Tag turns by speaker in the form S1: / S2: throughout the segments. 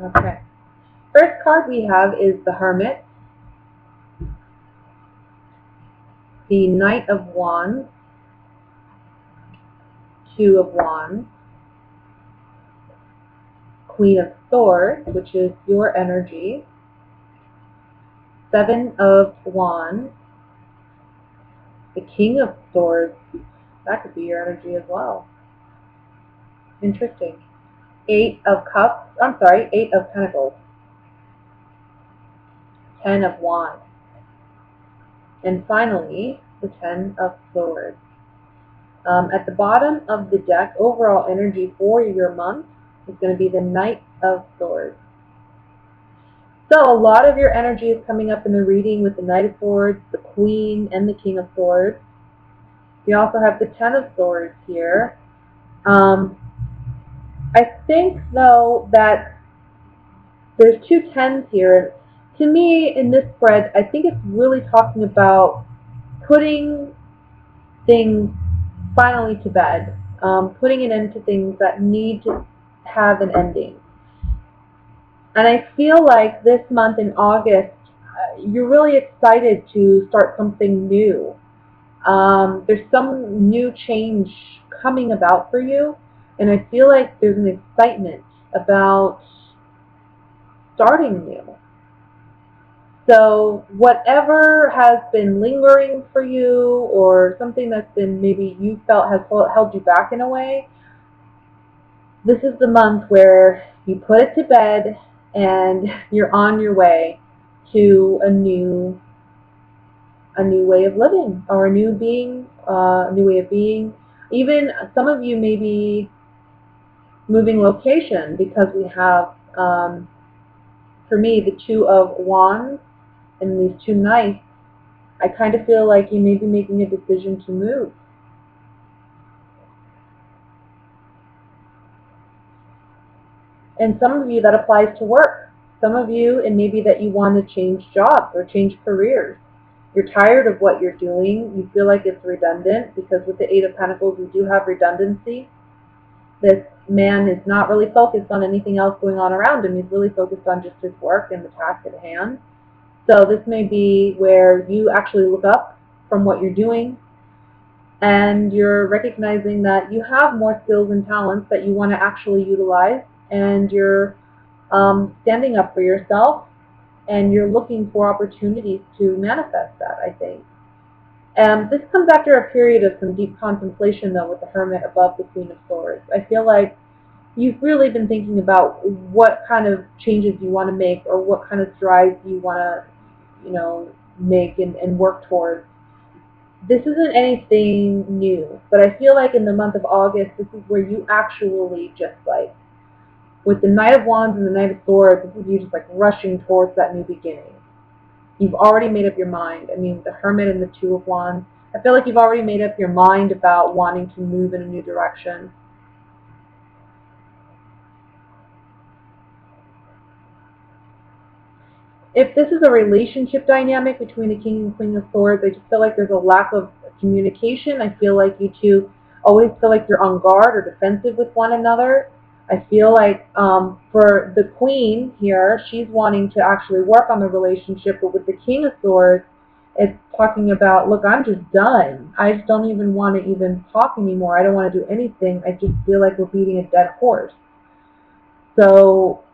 S1: Okay. First card we have is the Hermit, the Knight of Wands, Two of Wands, Queen of Swords, which is your energy, Seven of Wands, the King of Swords, that could be your energy as well. Interesting. Eight of Pentacles, Ten of Wands, and finally, the Ten of Swords. At the bottom of the deck, overall energy for your month is going to be the Knight of Swords. So a lot of your energy is coming up in the reading with the Knight of Swords, the Queen, and the King of Swords. We also have the Ten of Swords here. I think, though, that there's two tens here. To me, in this spread, I think it's really talking about putting things finally to bed, putting an end to things that need to have an ending. And I feel like this month in August, you're really excited to start something new. There's some new change coming about for you, and I feel like there's an excitement about starting new. So whatever has been lingering for you, or something that's been maybe you felt has held you back in a way, this is the month where you put it to bed and you're on your way to a new way of living, or a new way of being. Even some of you may be moving location, because we have, for me, the Two of Wands and these two Knights. I kind of feel like you may be making a decision to move. And some of you, that applies to work. Some of you, it may be that you want to change jobs or change careers. You're tired of what you're doing. You feel like it's redundant, because with the Eight of Pentacles, we do have redundancy. This man is not really focused on anything else going on around him. He's really focused on just his work and the task at hand. So this may be where you actually look up from what you're doing, and you're recognizing that you have more skills and talents that you want to actually utilize, and you're standing up for yourself, and you're looking for opportunities to manifest that, I think. This comes after a period of some deep contemplation, though, with the Hermit above the Queen of Swords. I feel like you've really been thinking about what kind of changes you want to make, or what kind of strides you want to, make and work towards. This isn't anything new, but I feel like in the month of August, this is where you actually just like, with the Knight of Wands and the Knight of Swords, this is you just like rushing towards that new beginning. You've already made up your mind. I mean, the Hermit and the Two of Wands, I feel like you've already made up your mind about wanting to move in a new direction. If this is a relationship dynamic between the King and Queen of Swords, I just feel like there's a lack of communication. I feel like you two always feel like you're on guard or defensive with one another. I feel like for the Queen here, she's wanting to actually work on the relationship, but with the King of Swords, it's talking about, look, I'm just done. I just don't even want to even talk anymore. I don't want to do anything. I just feel like we're beating a dead horse. So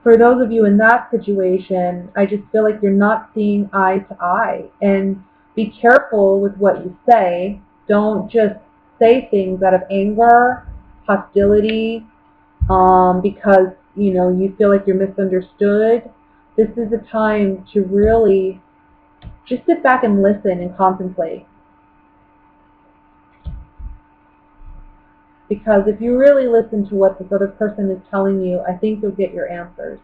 S1: for those of you in that situation, I just feel like you're not seeing eye to eye. And be careful with what you say. Don't just say things out of anger, hostility, because you feel like you're misunderstood. This is a time to really just sit back and listen and contemplate. Because if you really listen to what this other person is telling you, I think you'll get your answers.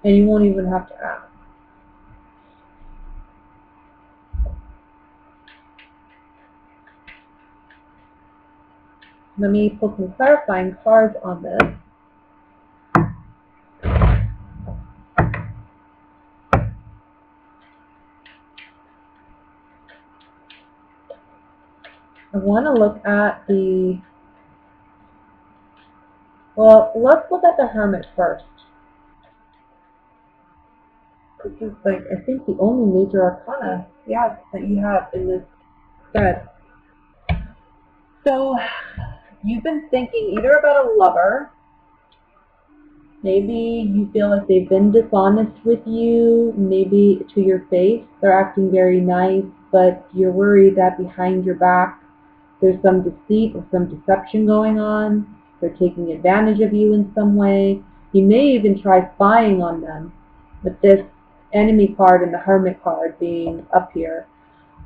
S1: And you won't even have to ask. Let me pull some clarifying cards on this. I want to look at the Well, let's look at the Hermit first. This is like, I think, the only major arcana, yeah, that you have in this spread. So, you've been thinking either about a lover. Maybe you feel like they've been dishonest with you, maybe to your face. They're acting very nice, but you're worried that behind your back there's some deceit or some deception going on. They're taking advantage of you in some way. You may even try spying on them. With this enemy card and the Hermit card being up here,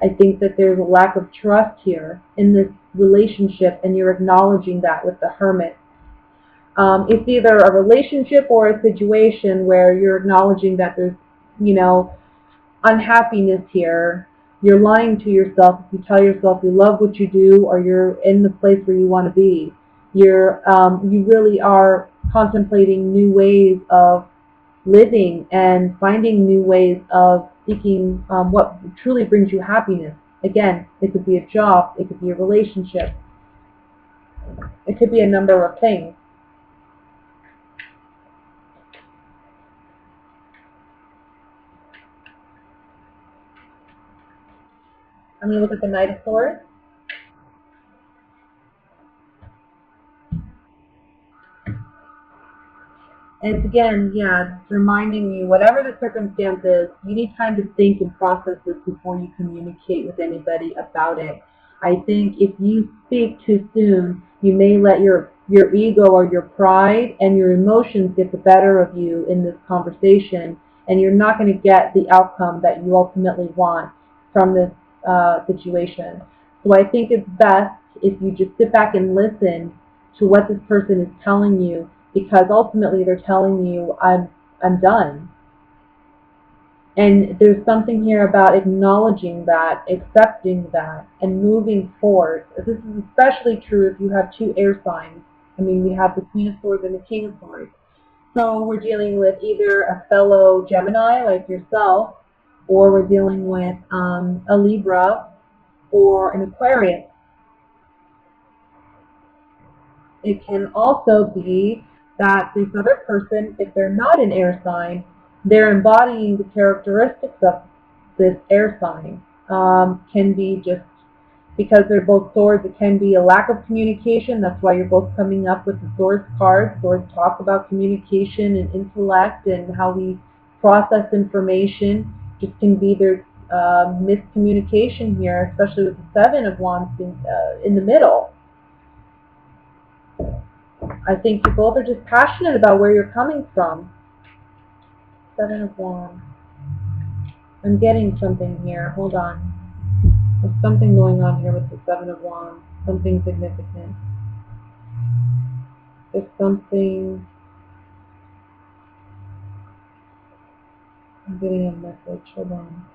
S1: I think that there's a lack of trust here in this relationship, and you're acknowledging that with the Hermit. It's either a relationship or a situation where you're acknowledging that there's, you know, unhappiness here. You're lying to yourself if you tell yourself you love what you do or you're in the place where you want to be. You really are contemplating new ways of living and finding new ways of seeking what truly brings you happiness. Again, it could be a job, it could be a relationship, it could be a number of things. I'm going to look at the Knight of Swords. And it's again, yeah, it's reminding you, whatever the circumstance is, you need time to think and process this before you communicate with anybody about it. I think if you speak too soon, you may let your ego or your pride and your emotions get the better of you in this conversation, and you're not going to get the outcome that you ultimately want from this situation. So I think it's best if you just sit back and listen to what this person is telling you, because ultimately they're telling you, I'm done. And there's something here about acknowledging that, accepting that, and moving forward. This is especially true if you have two air signs. I mean, we have the Queen of Swords and the King of Swords. So we're dealing with either a fellow Gemini like yourself, or we're dealing with a Libra or an Aquarius. It can also be that this other person, if they're not an air sign, they're embodying the characteristics of this air sign. Can be just because they're both swords, it can be a lack of communication. That's why you're both coming up with the swords card. Swords talk about communication and intellect and how we process information. Just can be there's miscommunication here, especially with the Seven of Wands in the middle. I think you both are just passionate about where you're coming from. Seven of Wands. I'm getting something here. Hold on. There's something going on here with the Seven of Wands. Something significant. There's something. I'm getting a message. Hold on.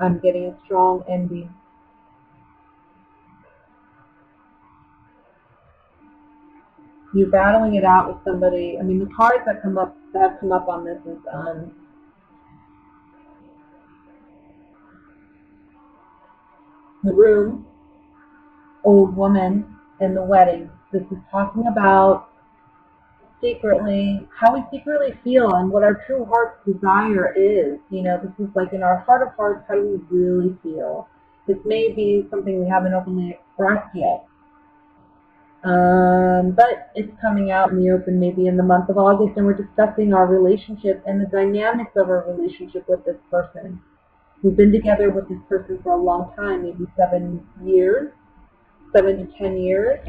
S1: I'm getting a strong envy. You're battling it out with somebody. I mean, the cards that have come up on this is the Room, Old Woman, and the Wedding. This is talking about secretly, how we secretly feel and what our true heart's desire is. You know, this is like in our heart of hearts, how do we really feel? This may be something we haven't openly expressed yet. But it's coming out in the open maybe in the month of August, and we're discussing our relationship and the dynamics of our relationship with this person. We've been together with this person for a long time, maybe 7 years, 7 to 10 years.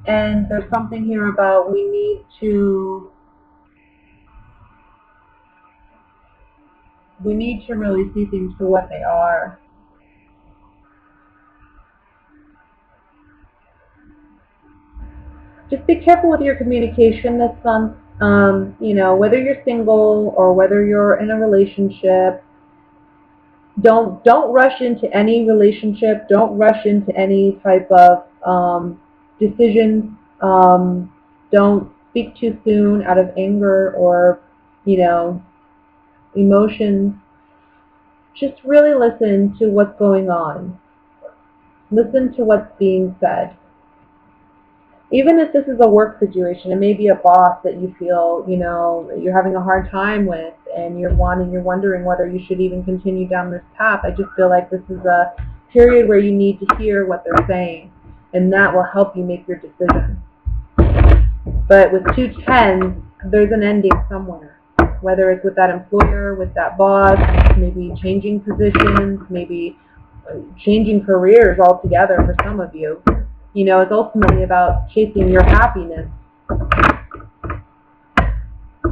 S1: And there's something here about we need to really see things for what they are. Just be careful with your communication this month. You know, whether you're single or whether you're in a relationship, don't rush into any relationship. Don't rush into any type of decisions. Don't speak too soon out of anger or you know, emotions. Just really listen to what's going on. Listen to what's being said. Even if this is a work situation, it may be a boss that you feel, you're having a hard time with, and you're wondering whether you should even continue down this path. I just feel like this is a period where you need to hear what they're saying, and that will help you make your decision. But with 210, there's an ending somewhere. Whether it's with that employer, with that boss, maybe changing positions, maybe changing careers altogether for some of you. It's ultimately about chasing your happiness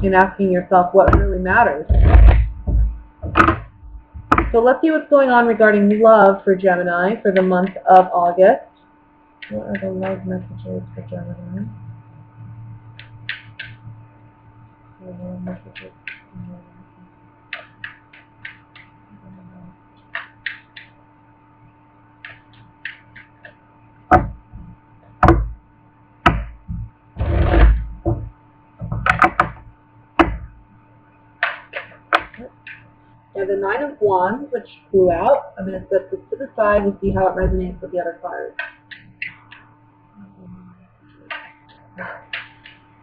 S1: and asking yourself what really matters. So let's see what's going on regarding love for Gemini for the month of August. What are the love messages for Gemini? And the Nine of Wands, which flew out. I'm going to set this to the side and see how it resonates with the other cards.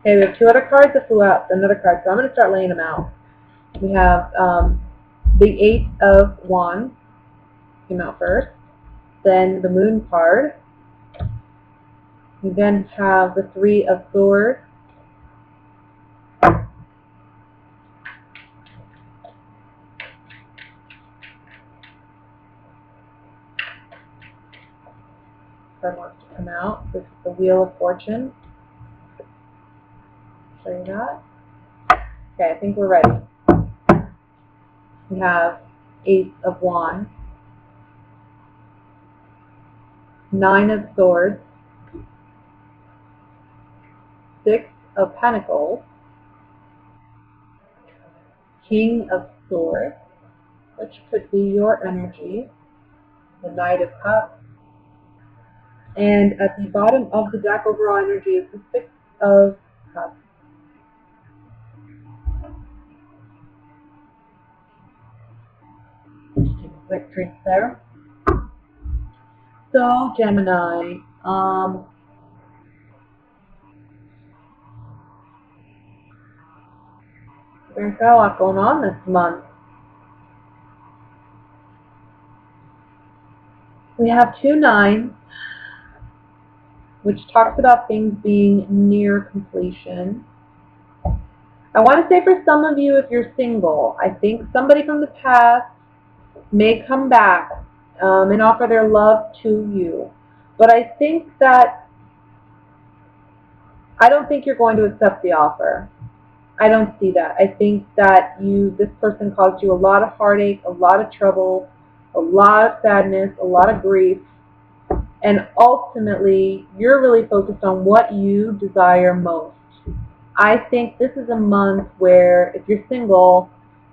S1: Okay, we have two other cards that flew out, another card, so I'm going to start laying them out. We have the Eight of Wands came out first, then the Moon card. We then have the Three of Swords, card wants to come out. This is the Wheel of Fortune. Show you that. Okay, I think we're ready. We have Ace of Wands, Nine of Swords, Six of Pentacles, King of Swords, which could be your energy, the Knight of Cups, and at the bottom of the deck, overall energy is the Six of Cups. Just take a quick drink there. So, Gemini, there's a lot going on this month. We have 2 nines, which talks about things being near completion. I want to say for some of you, if you're single, I think somebody from the past may come back and offer their love to you. But I think that, I don't think you're going to accept the offer. I don't see that. I think that this person caused you a lot of heartache, a lot of trouble, a lot of sadness, a lot of grief. And ultimately, you're really focused on what you desire most. I think this is a month where, if you're single,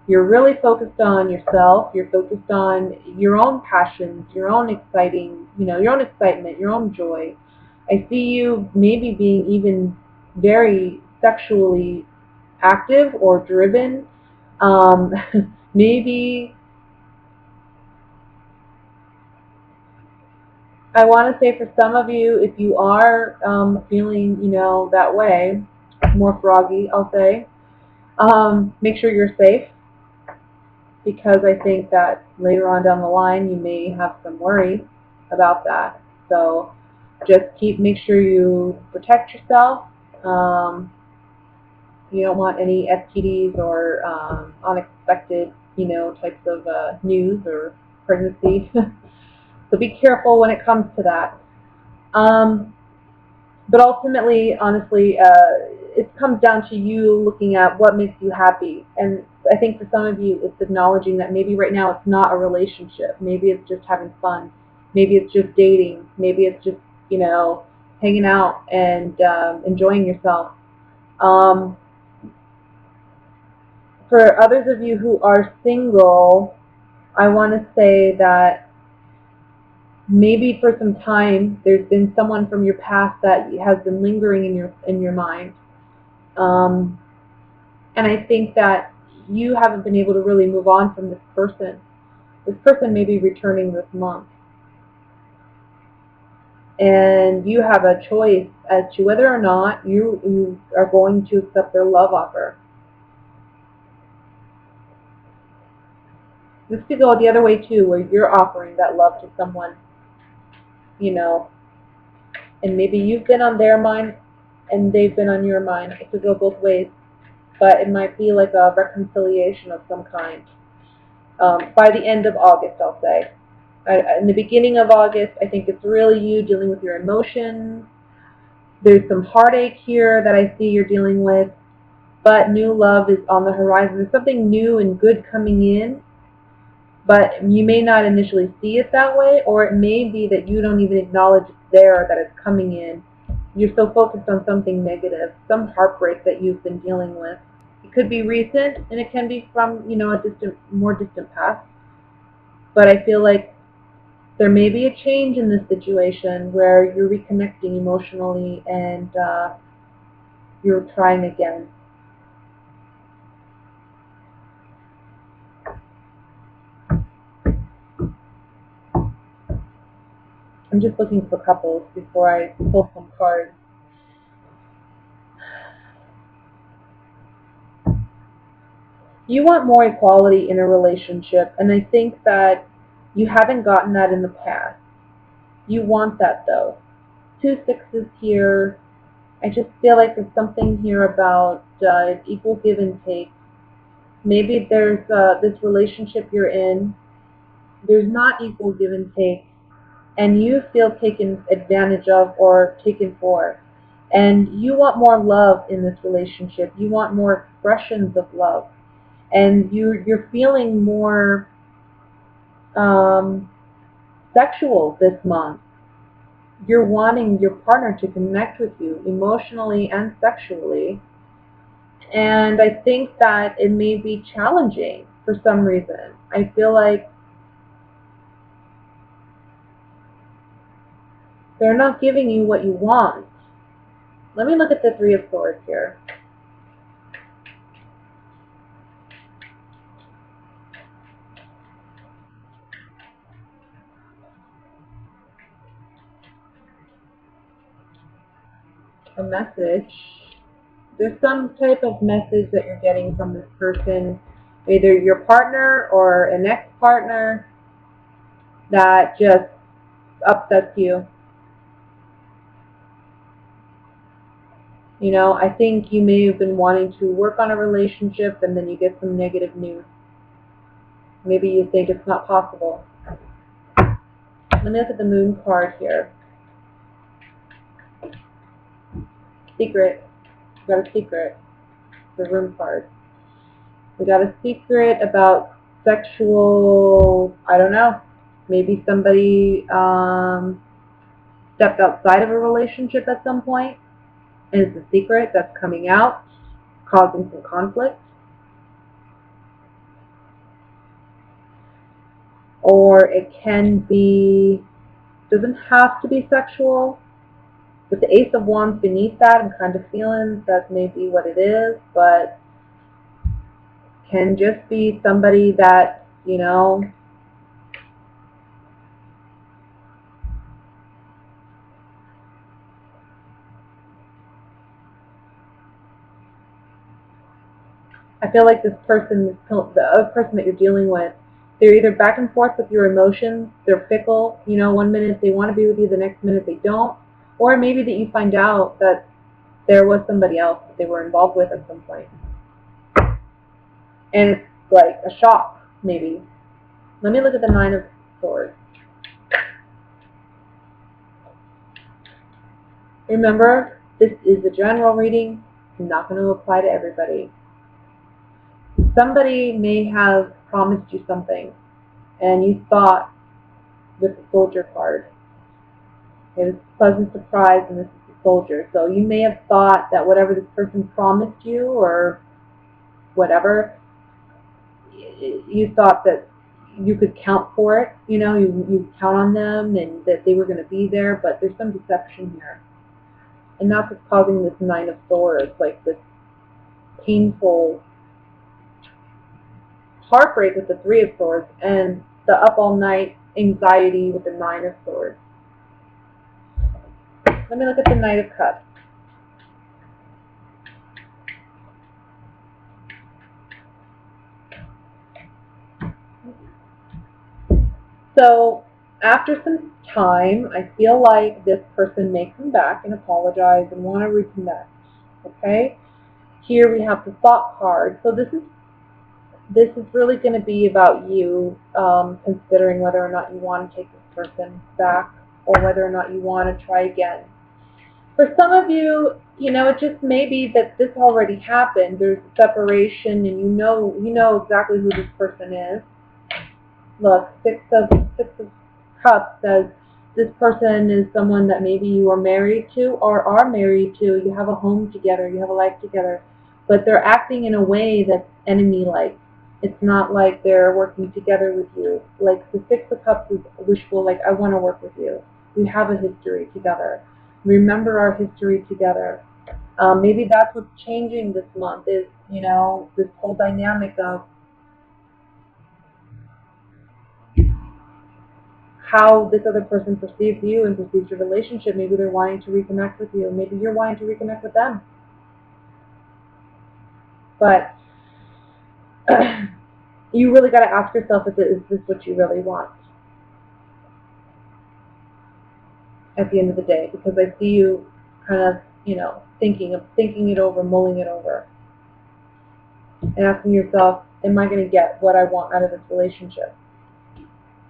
S1: you're really focused on yourself. You're focused on your own passions, your own excitement, your own joy. I see you maybe being even very sexually active or driven. Maybe I want to say for some of you, if you are feeling, that way, more froggy, I'll say, make sure you're safe, because I think that later on down the line you may have some worry about that. So just make sure you protect yourself. You don't want any STDs or unexpected, types of news or pregnancy. So be careful when it comes to that. But ultimately, honestly, it comes down to you looking at what makes you happy. And I think for some of you, it's acknowledging that maybe right now it's not a relationship. Maybe it's just having fun. Maybe it's just dating. Maybe it's just, hanging out and enjoying yourself. For others of you who are single, I want to say that maybe for some time there's been someone from your past that has been lingering in your mind. And I think that you haven't been able to really move on from this person. This person may be returning this month. And you have a choice as to whether or not you are going to accept their love offer. This could go the other way too, where you're offering that love to someone, you know, and maybe you've been on their mind and they've been on your mind. It could go both ways, but it might be like a reconciliation of some kind. By the end of August, I'll say. In the beginning of August, I think it's really you dealing with your emotions. There's some heartache here that I see you're dealing with, but new love is on the horizon. There's something new and good coming in, but you may not initially see it that way, or it may be that you don't even acknowledge it's there, that it's coming in. You're so focused on something negative, some heartbreak that you've been dealing with. It could be recent, and it can be from, a more distant past. But I feel like there may be a change in this situation where you're reconnecting emotionally and you're trying again. I'm just looking for couples before I pull some cards. You want more equality in a relationship, and I think that you haven't gotten that in the past. You want that though. 2 6s here. I just feel like there's something here about equal give and take. Maybe there's this relationship you're in. There's not equal give and take, and you feel taken advantage of or taken for. And you want more love in this relationship. You want more expressions of love. And you're feeling more sexual this month. You're wanting your partner to connect with you emotionally and sexually. And I think that it may be challenging for some reason. I feel like they're not giving you what you want. Let me look at the Three of Swords here. A message. There's some type of message that you're getting from this person, either your partner or an ex-partner, that just upsets you. I think you may have been wanting to work on a relationship and then you get some negative news. Maybe you think it's not possible. Let me look at the Moon card here. Secret. We got a secret. The Room card. We got a secret about sexual, I don't know, maybe somebody stepped outside of a relationship at some point, and it's a secret that's coming out, causing some conflict. Or it can be, doesn't have to be sexual. With the Ace of Wands beneath that, I'm kind of feeling that may be what it is, but can just be somebody that, I feel like this person, the other person that you're dealing with, they're either back and forth with your emotions, they're fickle, one minute they want to be with you, the next minute they don't, or maybe that you find out that there was somebody else that they were involved with at some point. And it's like a shock, maybe. Let me look at the Nine of Swords. Remember, this is a general reading. It's not going to apply to everybody. Somebody may have promised you something, and you thought, with the Soldier card, it was a pleasant surprise, and this is the Soldier. So you may have thought that whatever this person promised you, or whatever, you thought that you could count for it. You count on them, and that they were going to be there, but there's some deception here. And that's what's causing this Nine of Swords, like this painful heartbreak with the Three of Swords, and the up all night anxiety with the Nine of Swords. Let me look at the Knight of Cups. So after some time, I feel like this person may come back and apologize and want to reconnect. Okay? Here we have the Thought card. So this is really going to be about you considering whether or not you want to take this person back or whether or not you want to try again. For some of you, it just may be that this already happened. There's a separation, and you know exactly who this person is. Look, Six of Cups says this person is someone that maybe you are married to or are married to. You have a home together, you have a life together, but they're acting in a way that's enemy-like. It's not like they're working together with you. Like the Six of Cups is wishful, like I want to work with you. We have a history together. Remember our history together. Maybe that's what's changing this month is, this whole dynamic of how this other person perceives you and perceives your relationship. Maybe they're wanting to reconnect with you. Maybe you're wanting to reconnect with them. But you really got to ask yourself, is this what you really want at the end of the day? Because I see you kind of, thinking it over, mulling it over, and asking yourself, am I going to get what I want out of this relationship?